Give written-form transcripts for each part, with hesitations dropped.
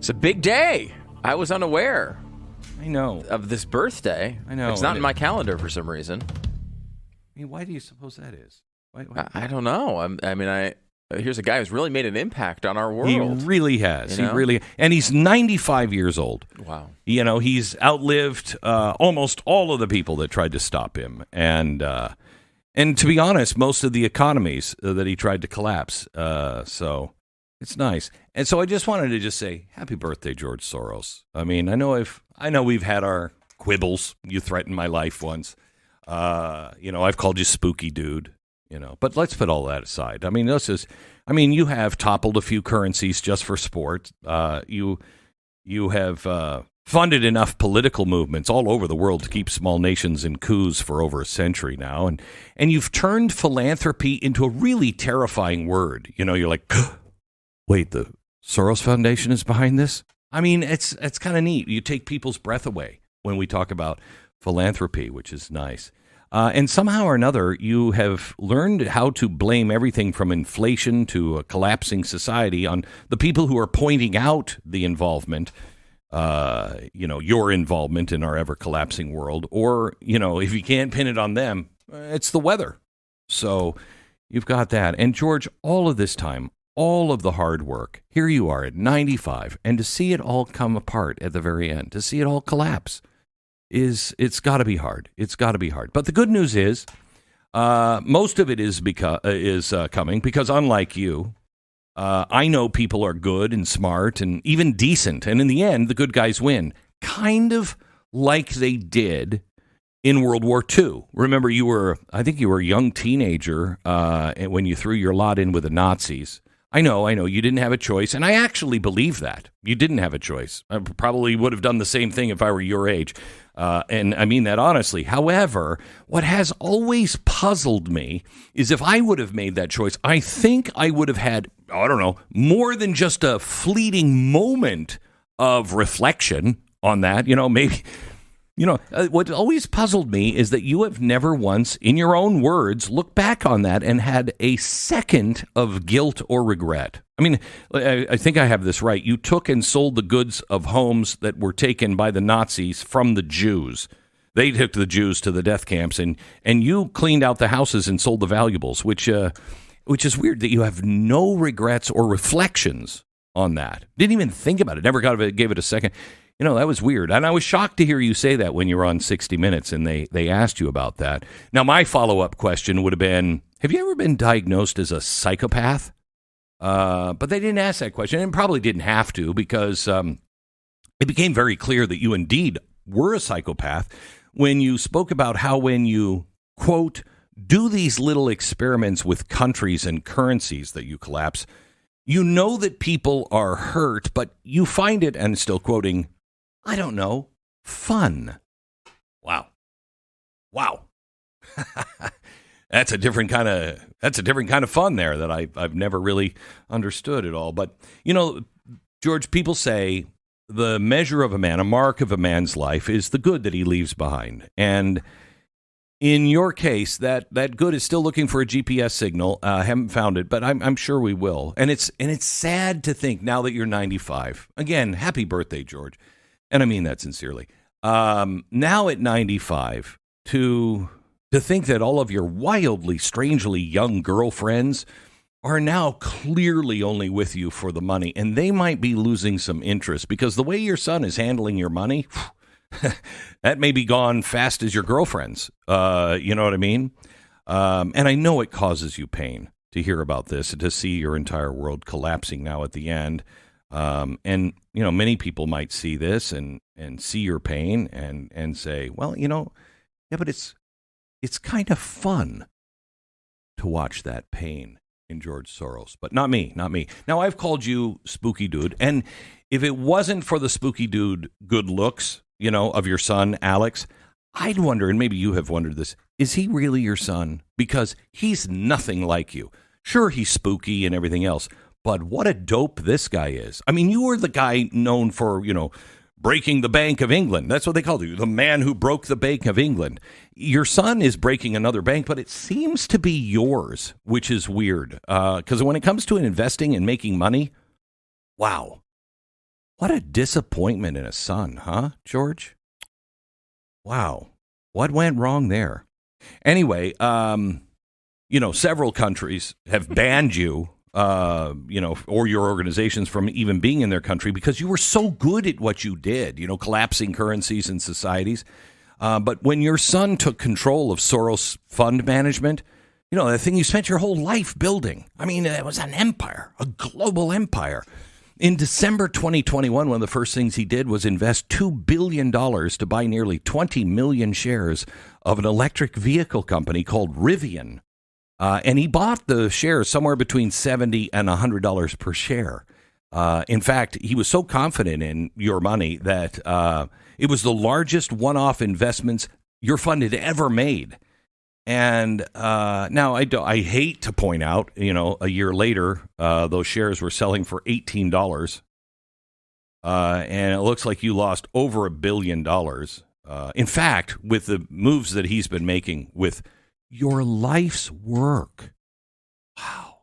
It's a big day. I was unaware. I know. Of this birthday. I know. It's not in my calendar for some reason. I mean, why do you suppose that is? Why? I don't know. Here's a guy who's really made an impact on our world. He really has. You know? He really, and he's 95 years old. Wow. You know, he's outlived almost all of the people that tried to stop him, and to be honest, most of the economies that he tried to collapse. So it's nice. And so I just wanted to just say, happy birthday, George Soros. I mean, I know we've had our quibbles. You threatened my life once. I've called you spooky dude. But let's put all that aside. I mean, you have toppled a few currencies just for sport. You have funded enough political movements all over the world to keep small nations in coups for over a century now, and you've turned philanthropy into a really terrifying word. You're like, wait, the Soros Foundation is behind this? I mean, it's kind of neat. You take people's breath away when we talk about philanthropy, which is nice. And somehow or another, you have learned how to blame everything from inflation to a collapsing society on the people who are pointing out the involvement, your involvement in our ever-collapsing world. Or, if you can't pin it on them, it's the weather. So you've got that. And, George, all of this time, all of the hard work, here you are at 95, and to see it all come apart at the very end, to see it all collapse, it's got to be hard. It's got to be hard. But the good news is, most of it is coming because, unlike you, I know people are good and smart and even decent, and in the end, the good guys win. Kind of like they did in World War II. Remember, I think you were a young teenager when you threw your lot in with the Nazis. I know, you didn't have a choice, and I actually believe that. You didn't have a choice. I probably would have done the same thing if I were your age, and I mean that honestly. However, what has always puzzled me is if I would have made that choice, I think I would have had, I don't know, more than just a fleeting moment of reflection on that, maybe... what always puzzled me is that you have never once, in your own words, looked back on that and had a second of guilt or regret. I mean, I think I have this right. You took and sold the goods of homes that were taken by the Nazis from the Jews. They took the Jews to the death camps, and you cleaned out the houses and sold the valuables, which is weird that you have no regrets or reflections on that. Didn't even think about it. Never gave it a second. That was weird. And I was shocked to hear you say that when you were on 60 Minutes and they asked you about that. Now, my follow-up question would have been, have you ever been diagnosed as a psychopath? But they didn't ask that question, and probably didn't have to, because it became very clear that you indeed were a psychopath when you spoke about how when you, quote, do these little experiments with countries and currencies that you collapse, you know that people are hurt, but you find it, and still quoting, I don't know, fun. Wow. That's a different kind of fun there that I've never really understood at all. But, George, people say the measure of a man, a mark of a man's life, is the good that he leaves behind. And in your case, that good is still looking for a GPS signal. Haven't found it, but I'm sure we will. And it's sad to think now that you're 95. Again, happy birthday, George. And I mean that sincerely. Now at 95, to think that all of your wildly, strangely young girlfriends are now clearly only with you for the money, and they might be losing some interest because the way your son is handling your money, that may be gone fast as your girlfriend's. You know what I mean? And I know it causes you pain to hear about this and to see your entire world collapsing now at the end. And, many people might see this and see your pain and say, well, yeah, but it's kind of fun to watch that pain in George Soros, but not me. Now, I've called you spooky dude. And if it wasn't for the spooky dude good looks, of your son, Alex, I'd wonder, and maybe you have wondered this, is he really your son? Because he's nothing like you. Sure, he's spooky and everything else, but what a dope this guy is. I mean, you were the guy known for, breaking the Bank of England. That's what they called you, the man who broke the Bank of England. Your son is breaking another bank, but it seems to be yours, which is weird. Because when it comes to investing and making money, wow, What a disappointment in a son, huh, George? Wow. What went wrong there? Anyway, several countries have banned you, or your organizations from even being in their country because you were so good at what you did, collapsing currencies and societies. But when your son took control of Soros fund management, the thing you spent your whole life building, it was an empire, a global empire. In December 2021, one of the first things he did was invest $2 billion to buy nearly 20 million shares of an electric vehicle company called Rivian. And he bought the shares somewhere between $70 and $100 per share. In fact, he was so confident in your money that it was the largest one-off investments your fund had ever made. And now I hate to point out, a year later, those shares were selling for $18. And it looks like you lost over $1 billion. In fact, with the moves that he's been making with your life's work. Wow.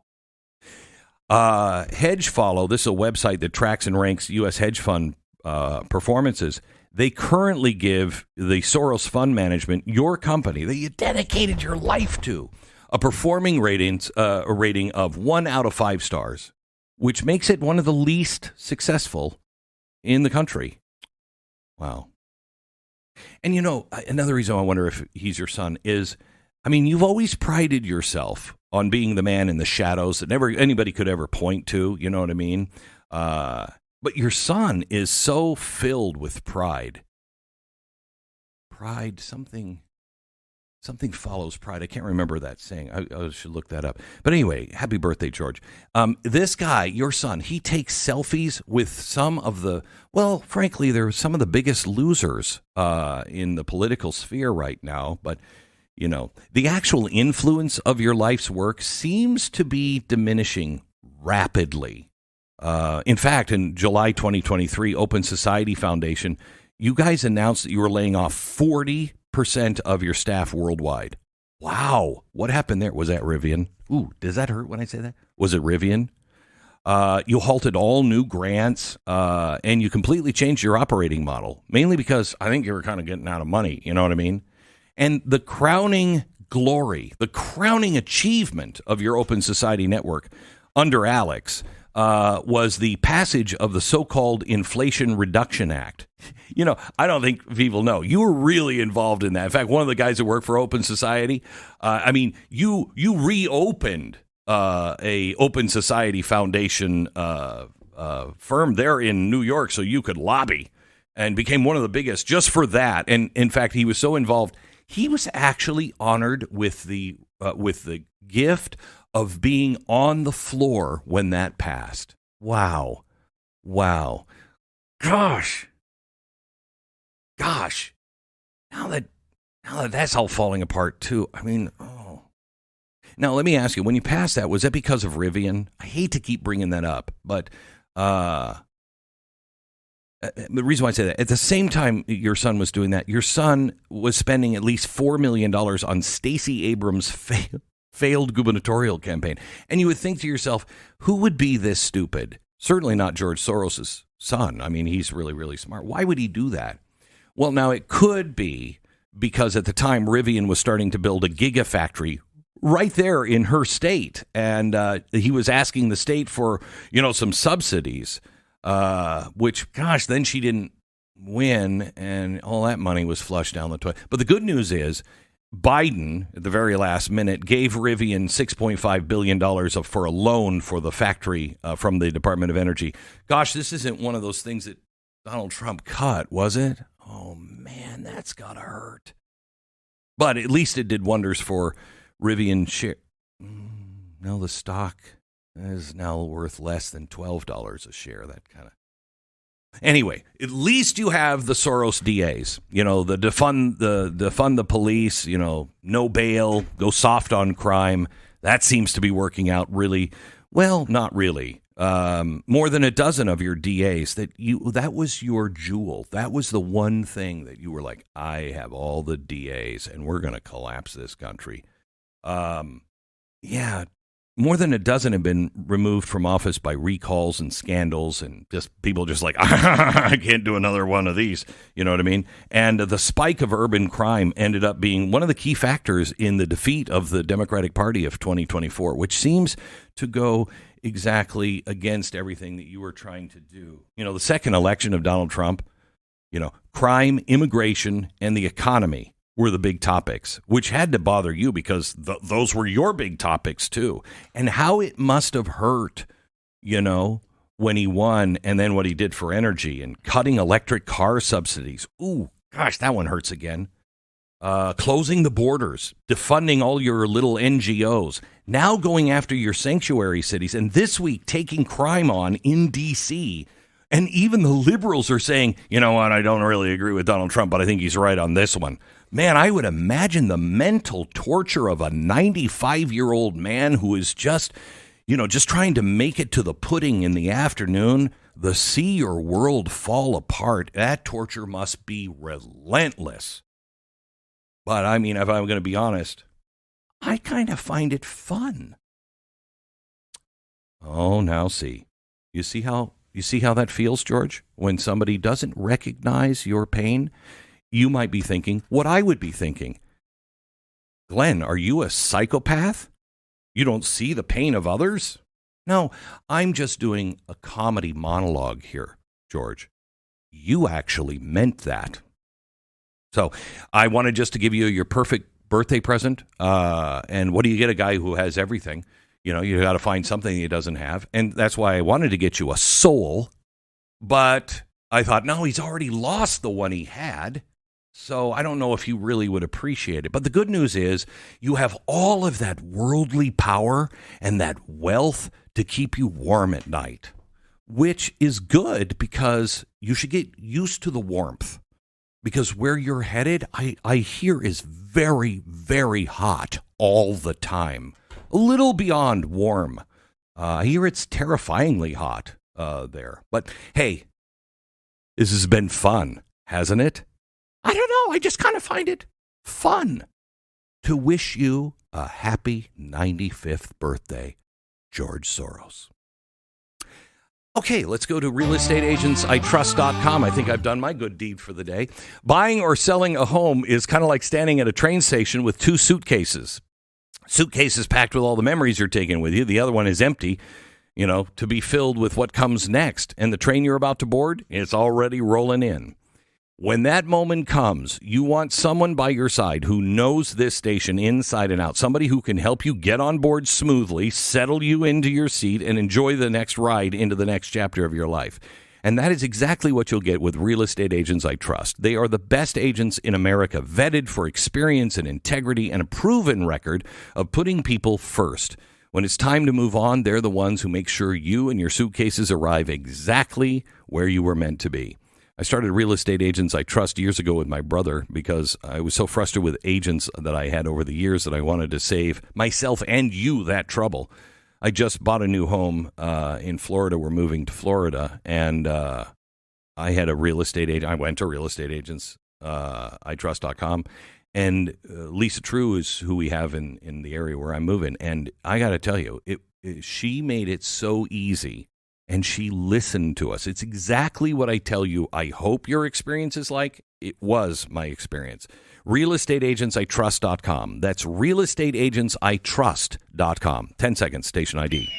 Hedge Follow, this is a website that tracks and ranks U.S. hedge fund performances. They currently give the Soros Fund Management, your company that you dedicated your life to, a performing rating of 1 out of 5 stars, which makes it one of the least successful in the country. Wow. And another reason I wonder if he's your son is, you've always prided yourself on being the man in the shadows that never anybody could ever point to. You know what I mean? But your son is so filled with pride. Pride, something follows pride. I can't remember that saying. I should look that up. But anyway, happy birthday, George. This guy, your son, he takes selfies with some of the, frankly, they're some of the biggest losers in the political sphere right now. But, the actual influence of your life's work seems to be diminishing rapidly. In fact, in July 2023, Open Society Foundation, you guys announced that you were laying off 40% of your staff worldwide. Wow. What happened there? Was that Rivian? Ooh, does that hurt when I say that? Was it Rivian? You halted all new grants, and you completely changed your operating model, mainly because I think you were kind of getting out of money. You know what I mean? And the crowning glory, the crowning achievement of your Open Society Network under Alex was the passage of the so-called Inflation Reduction Act. I don't think people know. You were really involved in that. In fact, one of the guys that worked for Open Society, you reopened a Open Society Foundation firm there in New York so you could lobby, and became one of the biggest just for that. And in fact, he was so involved, he was actually honored with the gift of being on the floor when that passed. Wow. Gosh. Now that that's all falling apart too. Now let me ask you, when you passed that, was that because of Rivian? I hate to keep bringing that up, but the reason why I say that, at the same time your son was doing that, your son was spending at least $4 million on Stacey Abrams' failed gubernatorial campaign. And you would think to yourself, who would be this stupid? Certainly not George Soros' son. He's really, really smart. Why would he do that? Well, now it could be because at the time Rivian was starting to build a gigafactory right there in her state. And he was asking the state for, some subsidies, which, gosh, then she didn't win and all that money was flushed down the toilet. But the good news is Biden, at the very last minute, gave Rivian $6.5 billion for a loan for the factory from the Department of Energy. Gosh, this isn't one of those things that Donald Trump cut, was it? Oh, man, that's got to hurt. But at least it did wonders for Rivian share. No, the stock is now worth less than $12 a share. That kind of. Anyway, at least you have the Soros DAs, the defund the police, no bail, go soft on crime. That seems to be working out really well. Not really. More than a dozen of your DAs that was your jewel. That was the one thing that you were like, I have all the DAs and we're going to collapse this country. Yeah. more than a dozen have been removed from office by recalls and scandals and just people just like, I can't do another one of these. You know what I mean? And the spike of urban crime ended up being one of the key factors in the defeat of the Democratic Party of 2024, which seems to go exactly against everything that you were trying to do. You know, the second election of Donald Trump, you know, crime, immigration, and the economy were the big topics, which had to bother you because those were your big topics too. And how it must have hurt, you know, when he won, and then what he did for energy and cutting electric car subsidies. Ooh, gosh, that one hurts again. Closing the borders, defunding all your little NGOs, now going after your sanctuary cities, and this week taking crime on in D.C., and even the liberals are saying, you know what, I don't really agree with Donald Trump, but I think he's right on this one. Man, I would imagine the mental torture of a 95-year-old man who is just, you know, just trying to make it to the pudding in the afternoon, to see your world fall apart. That torture must be relentless. But, I mean, if I'm going to be honest, I kind of find it fun. Oh, now see. You see how that feels, George? When somebody doesn't recognize your pain, you might be thinking what I would be thinking. Glenn, are you a psychopath? You don't see the pain of others? No, I'm just doing a comedy monologue here, George. You actually meant that. So I wanted just to give you your perfect birthday present. And what do you get a guy who has everything? You know, you got to find something he doesn't have. And that's why I wanted to get you a soul. But I thought, no, he's already lost the one he had. So I don't know if you really would appreciate it. But the good news is you have all of that worldly power and that wealth to keep you warm at night, which is good because you should get used to the warmth. Because where you're headed, I hear is very, very hot all the time. A little beyond warm. I hear it's terrifyingly hot there. But hey, this has been fun, hasn't it? I don't know. I just kind of find it fun to wish you a happy 95th birthday, George Soros. Okay, let's go to realestateagentsitrust.com. I think I've done my good deed for the day. Buying or selling a home is kind of like standing at a train station with two suitcases. Suitcase is packed with all the memories you're taking with you. The other one is empty, you know, to be filled with what comes next. And the train you're about to board, it's already rolling in. When that moment comes, you want someone by your side who knows this station inside and out, somebody who can help you get on board smoothly, settle you into your seat, and enjoy the next ride into the next chapter of your life. And that is exactly what you'll get with Real Estate Agents I Trust. They are the best agents in America, vetted for experience and integrity and a proven record of putting people first. When it's time to move on, they're the ones who make sure you and your suitcases arrive exactly where you were meant to be. I started Real Estate Agents I Trust years ago with my brother because I was so frustrated with agents that I had over the years that I wanted to save myself and you that trouble. I just bought a new home in Florida. We're moving to Florida, and I had a real estate agent. I went to realestateagentsitrust.com, and Lisa True is who we have in the area where I'm moving. And I got to tell you, she made it so easy. And she listened to us. It's exactly what I tell you I hope your experience is like. It was my experience. realestateagentsitrust.com. That's realestateagentsitrust.com. 10 seconds, station ID.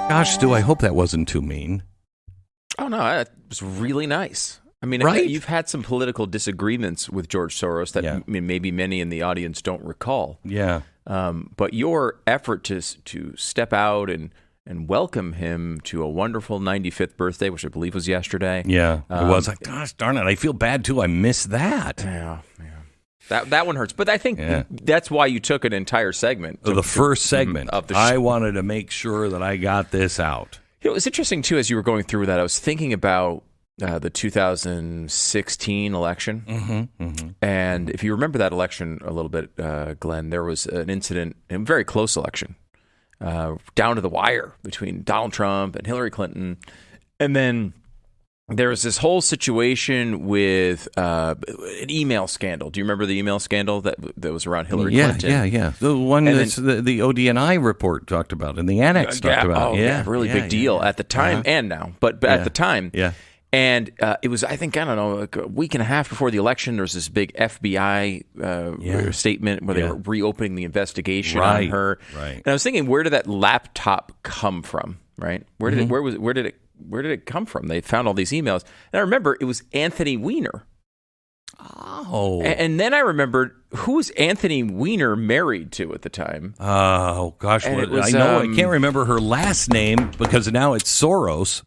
Gosh, Stu, I hope that wasn't too mean. Oh, no, that was really nice. I mean, right? You've had some political disagreements with George Soros that maybe many in the audience don't recall. Yeah. But your effort to step out and welcome him to a wonderful 95th birthday, which I believe was yesterday. Yeah, it was. Like, gosh darn it, I feel bad, too. I missed that. Yeah. That one hurts. But I think that's why you took an entire segment. The first segment of the show. I wanted to make sure that I got this out. It was interesting, too, as you were going through that. I was thinking about the 2016 election. And if you remember that election a little bit, Glenn, there was an incident, a very close election, down to the wire between Donald Trump and Hillary Clinton. And then there was this whole situation with an email scandal. Do you remember the email scandal that was around Hillary Clinton? Yeah. The one that's the ODNI report talked about and the annex talked about. Really big deal at the time and now. But at the time. Yeah. And it was, I don't know, like a week and a half before the election, there was this big FBI statement where they were reopening the investigation on her. Right. And I was thinking, where did that laptop come from? Right? Where did it come from? They found all these emails. And I remember it was Anthony Weiner. Oh. And then I remembered, who was Anthony Weiner married to at the time? Oh, gosh. I can't remember her last name because now it's Soros.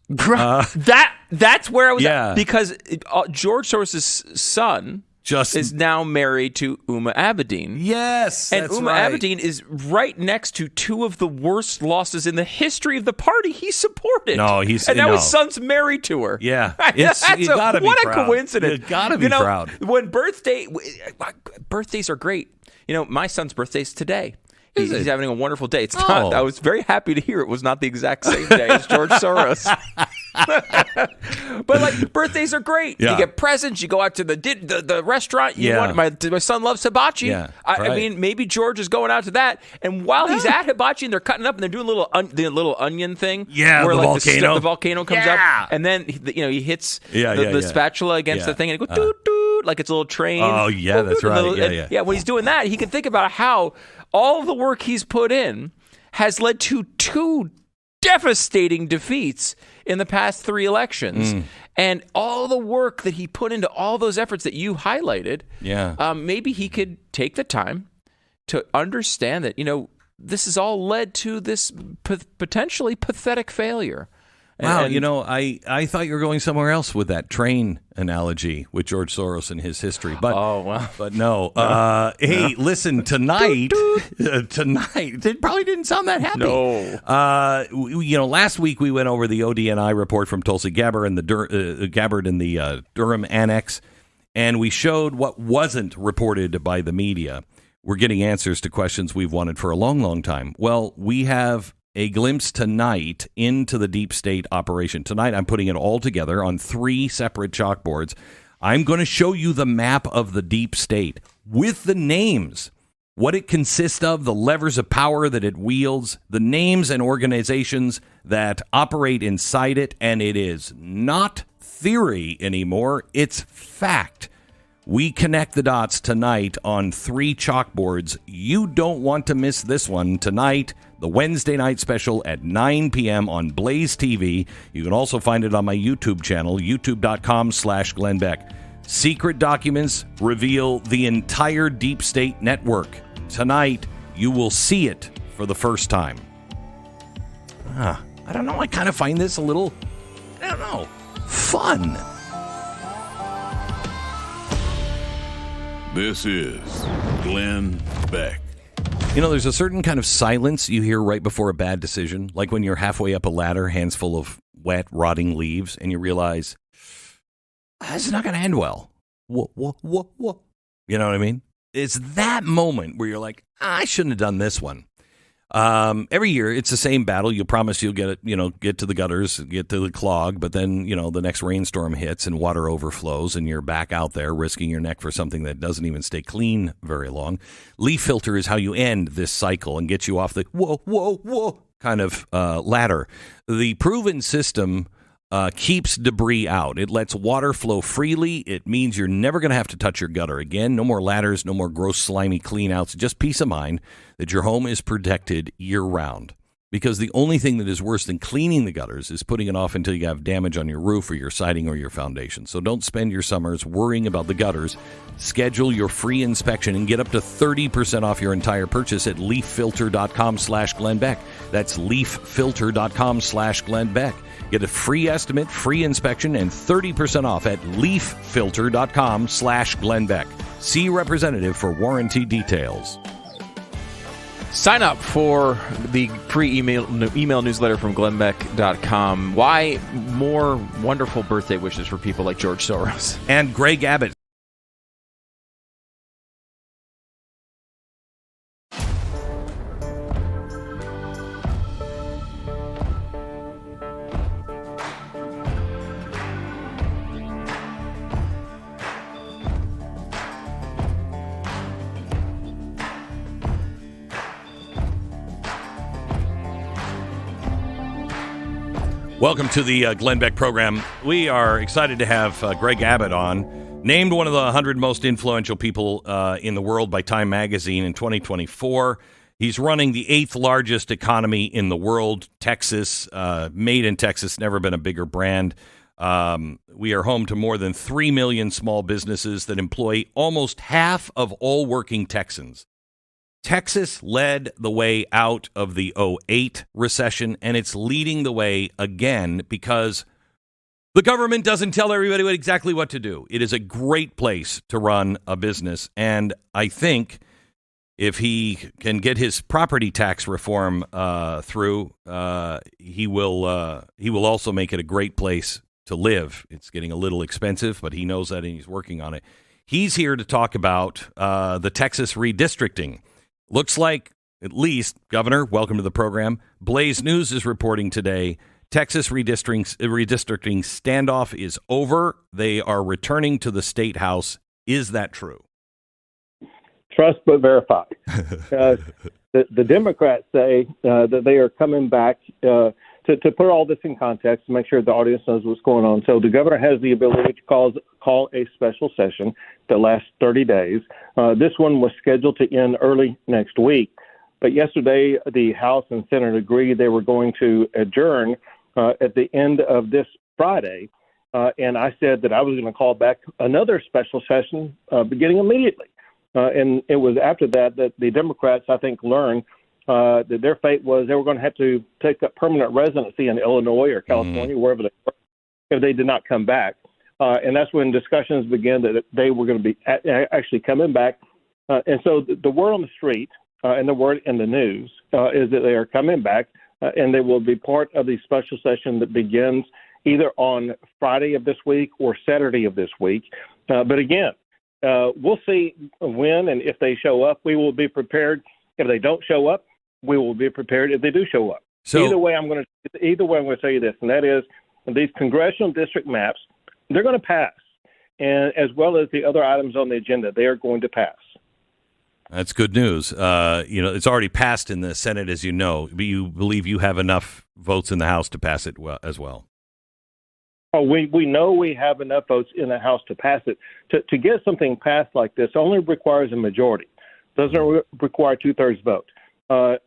That's where I was at. Because George Soros' son is now married to Uma Abedin. Yes, and Uma Abedin is right next to two of the worst losses in the history of the party he supported. Now his son's married to her. Yeah, what a coincidence! You gotta be proud. When birthdays are great. My son's birthday's today. He's having a wonderful day. It's not. I was very happy to hear it was not the exact same day as George Soros. But birthdays are great. You get presents. You go out to the restaurant. My son loves hibachi. I mean, maybe George is going out to that. And while he's at hibachi, and they're cutting up and they're doing the little onion thing. Yeah, where the volcano comes up, and then he hits the spatula against the thing, and it goes doot doot like it's a little train. Oh yeah, that's right. Yeah. When he's doing that, he can think about how all of the work he's put in has led to 2 devastating defeats in the past 3 elections. And all the work that he put into all those efforts that you highlighted, maybe he could take the time to understand that, this has all led to this potentially pathetic failure. Wow, I thought you were going somewhere else with that train analogy with George Soros and his history, but but no. Hey, listen, tonight it probably didn't sound that happy. No, last week we went over the ODNI report from Tulsi Gabbard and the Durham Annex, and we showed what wasn't reported by the media. We're getting answers to questions we've wanted for a long, long time. Well, we have a glimpse tonight into the deep state operation. Tonight, I'm putting it all together on 3 separate chalkboards. I'm going to show you the map of the deep state with the names, what it consists of, the levers of power that it wields, the names and organizations that operate inside it, and it is not theory anymore. It's fact. We connect the dots tonight on 3 chalkboards. You don't want to miss this one tonight. The Wednesday night special at 9 p.m. on Blaze TV. You can also find it on my YouTube channel, youtube.com/glennbeck. Secret documents reveal the entire deep state network. Tonight, you will see it for the first time. I don't know. I kind of find this a little, fun. This is Glenn Beck. There's a certain kind of silence you hear right before a bad decision, like when you're halfway up a ladder, hands full of wet, rotting leaves, and you realize, this is not going to end well. Whoa. You know what I mean? It's that moment where you're like, I shouldn't have done this one. Every year, it's the same battle. You promise you'll get to the gutters, get to the clog, but then, the next rainstorm hits and water overflows and you're back out there risking your neck for something that doesn't even stay clean very long. Leaf filter is how you end this cycle and get you off the whoa kind of ladder. The proven system keeps debris out. It lets water flow freely. It means you're never going to have to touch your gutter again. No more ladders, no more gross, slimy clean-outs. Just peace of mind that your home is protected year-round. Because the only thing that is worse than cleaning the gutters is putting it off until you have damage on your roof or your siding or your foundation. So don't spend your summers worrying about the gutters. Schedule your free inspection and get up to 30% off your entire purchase at leaffilter.com/glennbeck. That's leaffilter.com/glennbeck. Get a free estimate, free inspection, and 30% off at leaffilter.com/glennbeck. See representative for warranty details. Sign up for the pre-email newsletter from glennbeck.com. Why more wonderful birthday wishes for people like George Soros and Greg Abbott. Welcome to the Glenn Beck program. We are excited to have Greg Abbott on, named one of the 100 most influential people in the world by Time Magazine in 2024. He's running the 8th largest economy in the world, Texas, made in Texas, never been a bigger brand. We are home to more than 3 million small businesses that employ almost half of all working Texans. Texas led the way out of the 2008 recession, and it's leading the way again because the government doesn't tell everybody exactly what to do. It is a great place to run a business, and I think if he can get his property tax reform through, he will also make it a great place to live. It's getting a little expensive, but he knows that, and he's working on it. He's here to talk about the Texas redistricting. Looks like, at least, Governor, welcome to the program. Blaze News is reporting today, Texas redistricting standoff is over. They are returning to the state house. Is that true? Trust but verify. The Democrats say that they are coming back to put all this in context to make sure the audience knows what's going on. So the governor has the ability to call a special session that lasts 30 days. This one was scheduled to end early next week. But yesterday, the House and Senate agreed they were going to adjourn at the end of this Friday. And I said that I was going to call back another special session beginning immediately. And it was after that the Democrats, I think, learned that their fate was they were going to have to take up permanent residency in Illinois or California, wherever they were, if they did not come back. And that's when discussions began that they were going to be actually coming back. And so the word on the street and the word in the news is that they are coming back and they will be part of the special session that begins either on Friday of this week or Saturday of this week. But again, we'll see when and if they show up. We will be prepared. If they don't show up, we will be prepared if they do show up. So either way, I'm going to tell you this, and that is these congressional district maps, they're going to pass, and as well as the other items on the agenda, they are going to pass. That's good news. It's already passed in the Senate, as you know. But you believe you have enough votes in the House to pass it as well? Oh, we know we have enough votes in the House to pass it. To get something passed like this only requires a majority. Doesn't require two-thirds vote.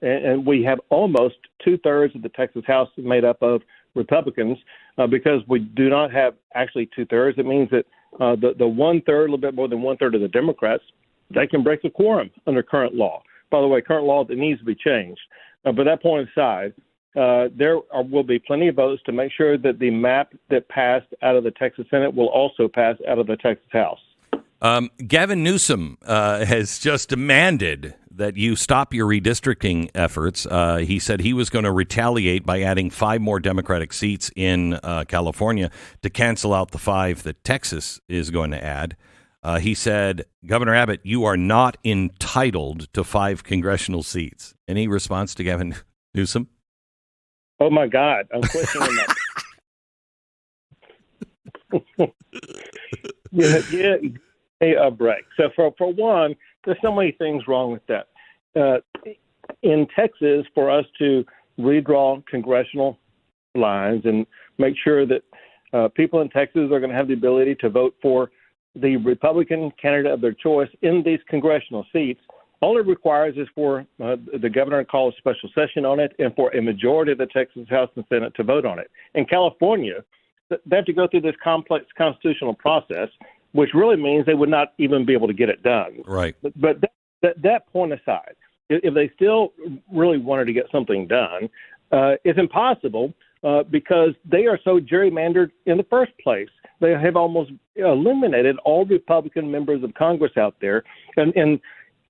And we have almost two-thirds of the Texas House made up of Republicans because we do not have actually two-thirds. It means that the one-third, a little bit more than one-third of the Democrats, they can break the quorum under current law. By the way, current law that needs to be changed. But that point aside, there will be plenty of votes to make sure that the map that passed out of the Texas Senate will also pass out of the Texas House. Gavin Newsom has just demanded that you stop your redistricting efforts. He said he was going to retaliate by adding 5 more Democratic seats in California to cancel out the 5 that Texas is going to add. He said, Governor Abbott, you are not entitled to 5 congressional seats. Any response to Gavin Newsom? Oh, my God. I'm questioning that. Yeah. A break. So for one, there's so many things wrong with that. In Texas, for us to redraw congressional lines and make sure that people in Texas are going to have the ability to vote for the Republican candidate of their choice in these congressional seats, all it requires is for the governor to call a special session on it and for a majority of the Texas House and Senate to vote on it. In California, they have to go through this complex constitutional process, which really means they would not even be able to get it done. Right. But that point aside, if they still really wanted to get something done, it's impossible because they are so gerrymandered in the first place. They have almost eliminated all Republican members of Congress out there. And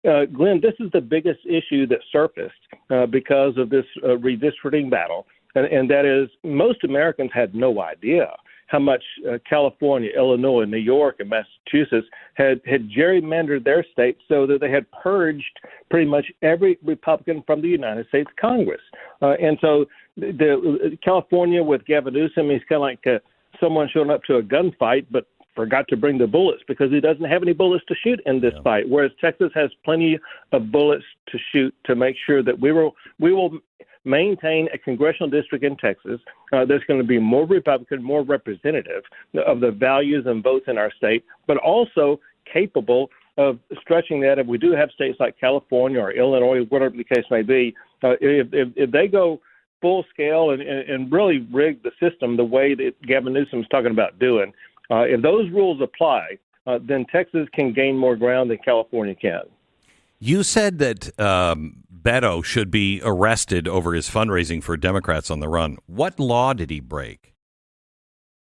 Glenn, this is the biggest issue that surfaced because of this redistricting battle. And that is most Americans had no idea how much California, Illinois, New York, and Massachusetts had gerrymandered their states so that they had purged pretty much every Republican from the United States Congress. And so the California with Gavin Newsom, he's kind of like someone showing up to a gunfight but forgot to bring the bullets because he doesn't have any bullets to shoot in this fight, whereas Texas has plenty of bullets to shoot to make sure that we will maintain a congressional district in Texas that's going to be more Republican, more representative of the values and votes in our state, but also capable of stretching that. If we do have states like California or Illinois, whatever the case may be, if they go full scale and really rig the system the way that Gavin Newsom is talking about doing, if those rules apply, then Texas can gain more ground than California can. You said that Beto should be arrested over his fundraising for Democrats on the run. What law did he break?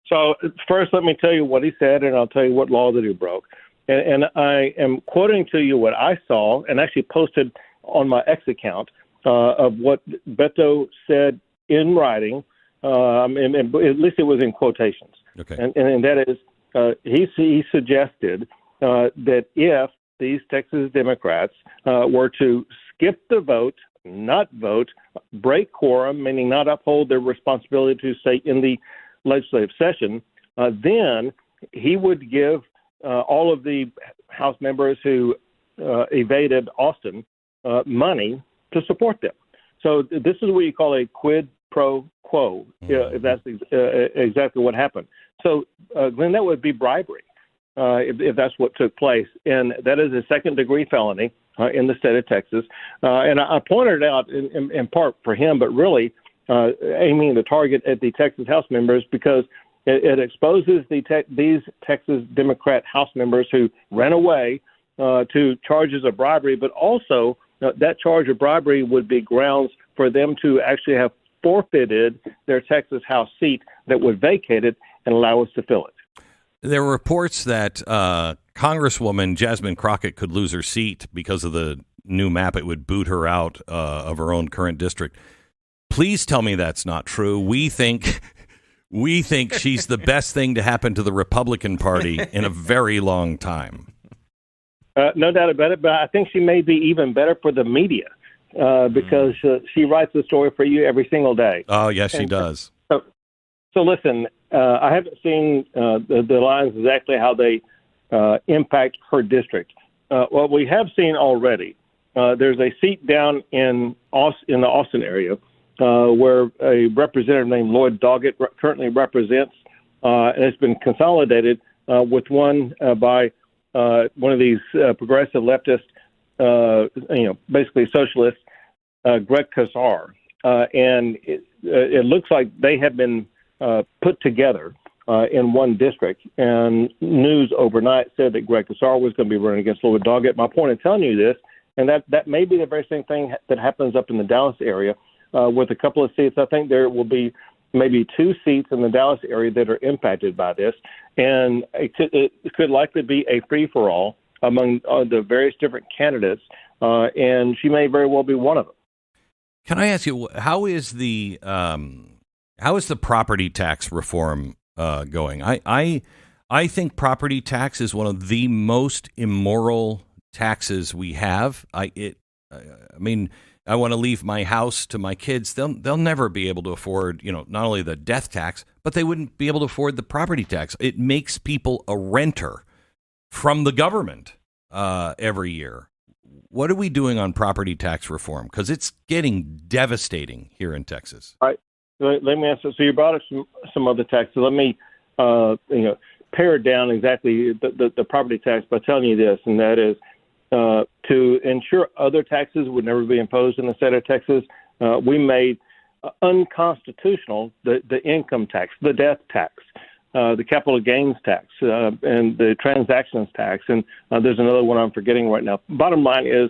So first, let me tell you what he said, and I'll tell you what law that he broke. And I am quoting to you what I saw and actually posted on my X account of what Beto said in writing, and at least it was in quotations. Okay. And that is, he suggested that if these Texas Democrats were to skip the vote, not vote, break quorum, meaning not uphold their responsibility to stay in the legislative session, then he would give all of the House members who evaded Austin money to support them. So this is what you call a quid pro quo, if that's exactly what happened. So, Glenn, that would be bribery if that's what took place. And that is a second-degree felony in the state of Texas. And I pointed it out in part for him, but really aiming the target at the Texas House members because it exposes these Texas Democrat House members who ran away to charges of bribery, but also that charge of bribery would be grounds for them to actually have forfeited their Texas House seat that was vacated and allow us to fill it. There were reports that Congresswoman Jasmine Crockett could lose her seat because of the new map. It would boot her out of her own current district. Please tell me that's not true. We think she's the best thing to happen to the Republican Party in a very long time. No doubt about it, but I think she may be even better for the media because she writes the story for you every single day. Oh, yes, she does. So listen, I haven't seen the lines exactly how they impact her district. What we have seen already, there's a seat down in the Austin area where a representative named Lloyd Doggett currently represents, and it's been consolidated with one by one of these progressive leftist, basically socialists, Greg Abbott. And it looks like they have been put together in one district. And news overnight said that Greg Abbott was going to be running against Lloyd Doggett. My point in telling you this, and that may be the very same thing that happens up in the Dallas area with a couple of seats. I think there will be maybe 2 seats in the Dallas area that are impacted by this. And it could likely be a free-for-all among the various different candidates, and she may very well be one of them. Can I ask you, how is the property tax reform going? I think property tax is one of the most immoral taxes we have. I want to leave my house to my kids. They'll never be able to afford, not only the death tax, but they wouldn't be able to afford the property tax. It makes people a renter from the government every year. What are we doing on property tax reform? Because it's getting devastating here in Texas. All right. Let me answer. So you brought up some other taxes. Let me, pare down exactly the property tax by telling you this, and that is to ensure other taxes would never be imposed in the state of Texas. We made unconstitutional the income tax, the death tax, the capital gains tax, and the transactions tax. And there's another one I'm forgetting right now. Bottom line is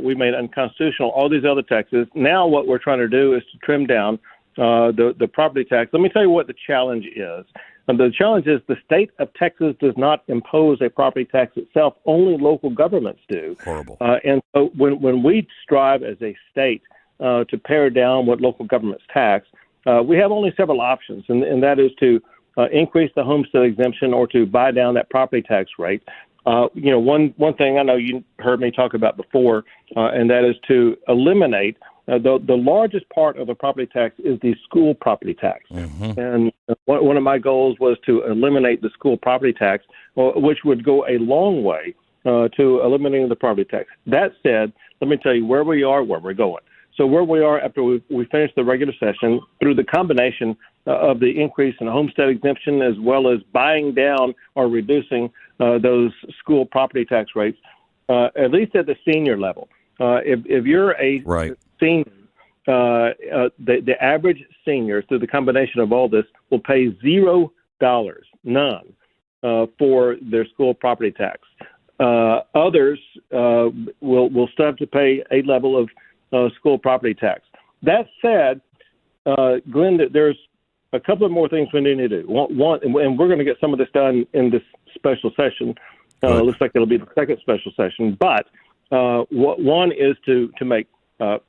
we made unconstitutional all these other taxes. Now what we're trying to do is to trim down the property tax. Let me tell you what the challenge is. And the challenge is the state of Texas does not impose a property tax itself. Only local governments do. Horrible. And so when we strive as a state to pare down what local governments tax, we have only several options, and that is to increase the homestead exemption or to buy down that property tax rate. One thing I know you heard me talk about before, and that is to eliminate the largest part of the property tax is the school property tax. Mm-hmm. And one of my goals was to eliminate the school property tax, which would go a long way to eliminating the property tax. That said, let me tell you where we are, where we're going. So where we are after we finish the regular session, through the combination of the increase in the homestead exemption as well as buying down or reducing those school property tax rates, at least at the senior level. If you're a senior, the average senior, through the combination of all this, will pay $0, none, for their school property tax. Others will still have to pay a level of school property tax. That said, Glenn, there's a couple of more things we need to do. One, and we're going to get some of this done in this special session. Looks like it'll be the second special session. But one is to make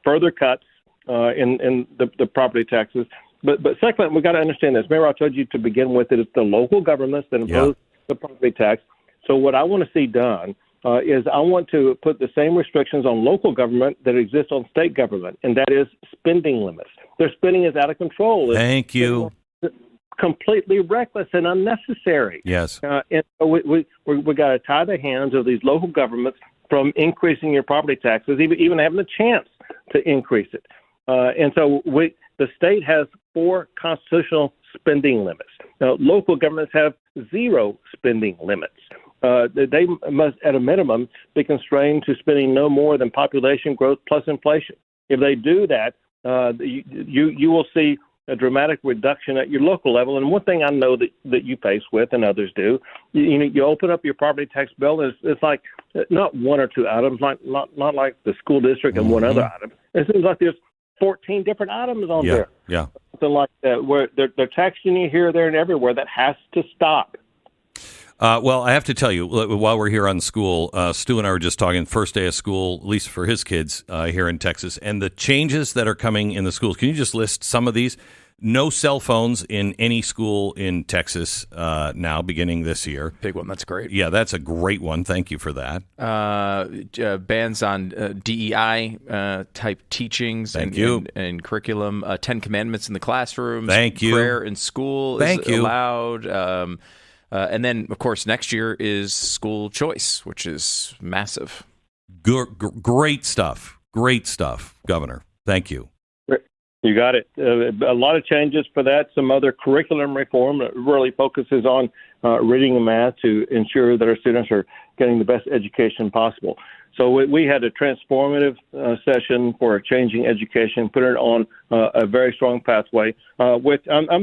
further cuts in the property taxes. But second, we've got to understand this. Remember, I told you to begin with that it's the local governments that impose the property tax. So what I want to see done is I want to put the same restrictions on local government that exist on state government, and that is spending limits. Their spending is out of control. Thank you. Completely reckless and unnecessary. Yes. And so we got to tie the hands of these local governments from increasing your property taxes, even having a chance to increase it. And so the state has 4 constitutional spending limits. Now, local governments have 0 spending limits. They must, at a minimum, be constrained to spending no more than population growth plus inflation. If they do that, you will see a dramatic reduction at your local level. And one thing I know that you face with, and others do, you open up your property tax bill, and it's like not 1 or 2 items, not like the school district and one other item. It seems like there's 14 different items on there. Yeah. Something like that, where they're taxing you here, there, and everywhere. That has to stop. Well, I have to tell you, while we're here on school, Stu and I were just talking first day of school, at least for his kids here in Texas, and the changes that are coming in the schools. Can you just list some of these? No cell phones in any school in Texas now, beginning this year. Big one. That's great. Yeah, that's a great one. Thank you for that. Bans on DEI type teachings and curriculum. 10 Commandments in the classrooms. Thank you. Prayer in school is allowed. And then, of course, next year is school choice, which is massive. Great stuff. Great stuff, Governor. Thank you. You got it. A lot of changes for that. Some other curriculum reform that really focuses on reading and math to ensure that our students are getting the best education possible. So we had a transformative session for changing education, put it on a very strong pathway. I'm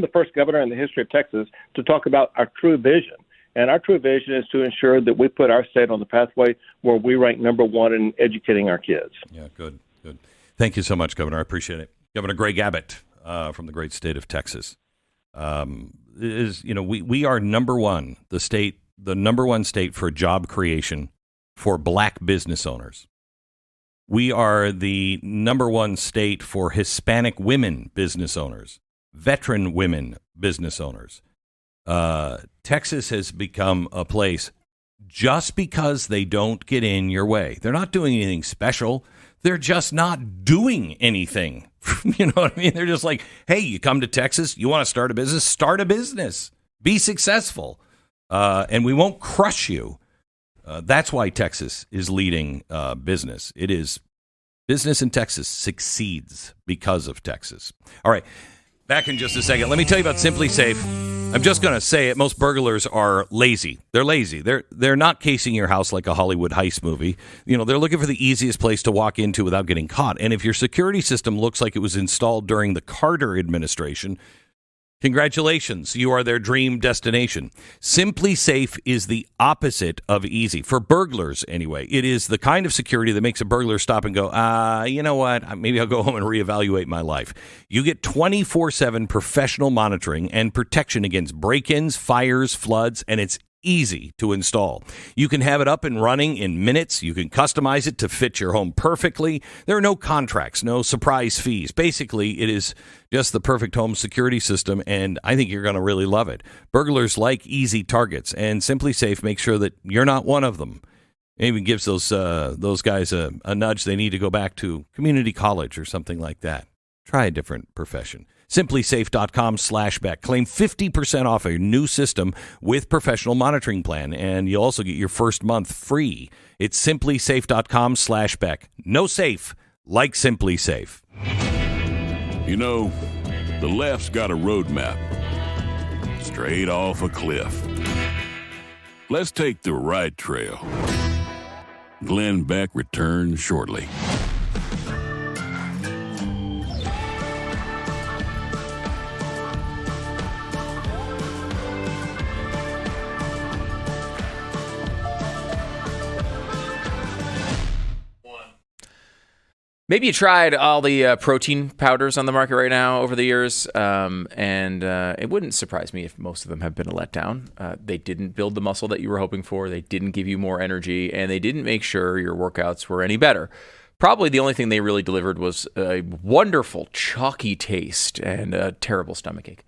the first governor in the history of Texas to talk about our true vision. And our true vision is to ensure that we put our state on the pathway where we rank number 1 in educating our kids. Yeah, good. Thank you so much, Governor. I appreciate it. Governor Greg Abbott from the great state of Texas. We are number 1, the number 1 state for job creation for black business owners. We are the number 1 state for Hispanic women business owners, veteran women business owners. Texas has become a place just because they don't get in your way. They're not doing anything special. They're just not doing anything. You know what I mean? They're just like, hey, you come to Texas, you want to start a business, be successful, and we won't crush you. That's why Texas is leading business. It is business in Texas succeeds because of Texas. All right, back in just a second. Let me tell you about Simply Safe. I'm just going to say it. Most burglars are lazy. They're lazy. They're not casing your house like a Hollywood heist movie. You know, they're looking for the easiest place to walk into without getting caught. And if your security system looks like it was installed during the Carter administration, congratulations, you are their dream destination. Simply Safe is the opposite of easy, for burglars anyway. It is the kind of security that makes a burglar stop and go, you know what, maybe I'll go home and reevaluate my life. You get 24/7 professional monitoring and protection against break-ins, fires, floods, and it's easy to install. You can have it up and running in minutes. You can customize it to fit your home perfectly. There are no contracts, no surprise fees. Basically, it is just the perfect home security system, and I think you're going to really love it. Burglars like easy targets, and Simply Safe makes sure that you're not one of them. It even gives those guys a nudge. They need to go back to community college or something like that. Try a different profession. SimplySafe.com/Beck. Claim 50% off a new system with professional monitoring plan, and you'll also get your first month free. It's SimplySafe.com/Beck. No safe like Simply Safe. You know, the left's got a roadmap. Straight off a cliff. Let's take the right trail. Glenn Beck returns shortly. Maybe you tried all the protein powders on the market right now over the years, and it wouldn't surprise me if most of them have been a letdown. They didn't build the muscle that you were hoping for. They didn't give you more energy, and they didn't make sure your workouts were any better. Probably the only thing they really delivered was a wonderful chalky taste and a terrible stomachache.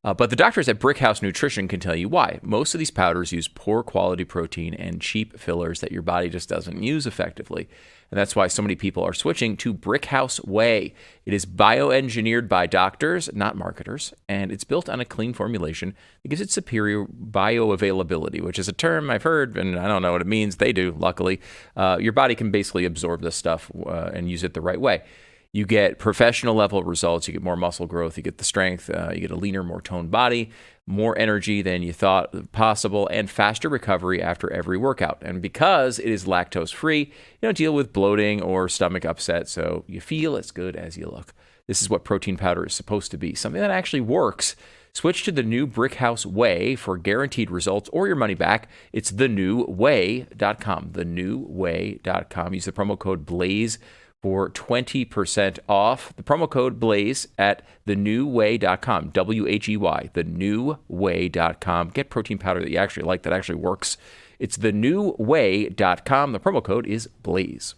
But the doctors at Brickhouse Nutrition can tell you why. Most of these powders use poor quality protein and cheap fillers that your body just doesn't use effectively. And that's why so many people are switching to Brickhouse Whey. It is bioengineered by doctors, not marketers, and it's built on a clean formulation that gives it superior bioavailability, which is a term I've heard, and I don't know what it means. They do, luckily. Your body can basically absorb this stuff and use it the right way. You get professional level results. You get more muscle growth. You get the strength. You get a leaner, more toned body, more energy than you thought possible, and faster recovery after every workout. And because it is lactose free, you don't deal with bloating or stomach upset, so you feel as good as you look. This is what protein powder is supposed to be, something that actually works. Switch to the new Brickhouse Whey for guaranteed results or your money back. It's thenewwhey.com. Thenewwhey.com. Use the promo code BLAZE for 20% off. The promo code BLAZE at thenewwhey.com, WHEY, thenewwhey.com. Get protein powder that you actually like, that actually works. It's thenewwhey.com. The promo code is BLAZE.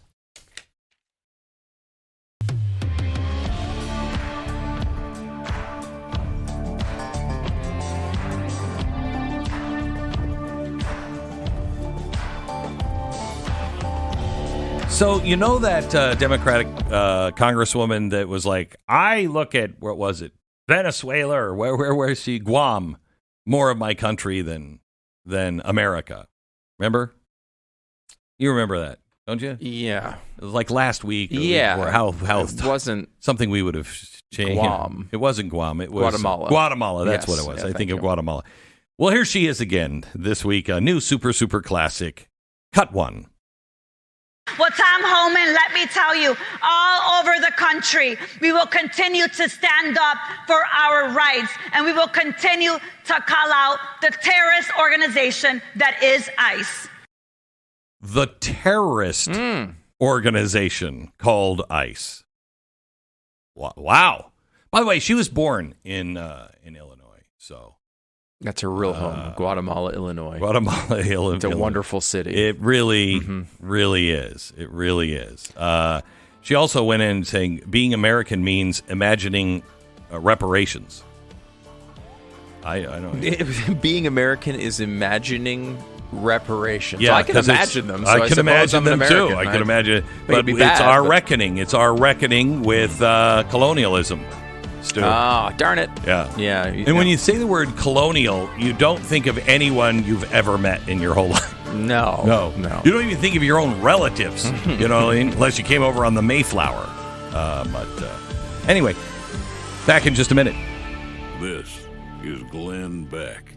So you know that Democratic Congresswoman that was like, I look at, what was it, Venezuela or where is she? Guam, more of my country than America. Remember? You remember that, don't you? Yeah. It was like last week. Yeah. Or how it wasn't something we would have changed. Guam. It wasn't Guam. It was Guatemala. Guatemala. That's Yes. what it was. Yeah, I think thank of you. Guatemala. Well, here she is again this week. A new super classic. Cut one. Well, Tom Homan, let me tell you, all over the country, we will continue to stand up for our rights, and we will continue to call out the terrorist organization that is ICE. The terrorist organization called ICE. Wow. By the way, she was born in Illinois, so. That's her real home, Guatemala, Illinois. Guatemala, Illinois. It's a wonderful city. It really, really is. It really is. She also went in saying being American means imagining reparations. I don't. Being American is imagining reparations. Yeah, So I can imagine them. So I can imagine I'm an them too. American. I can imagine. But be it's bad, our but- reckoning. It's our reckoning with colonialism. Stu. Oh, darn it. Yeah. Yeah. And when you say the word colonial, you don't think of anyone you've ever met in your whole life. No. You don't even think of your own relatives, you know, unless you came over on the Mayflower. But anyway, back in just a minute. This is Glenn Beck.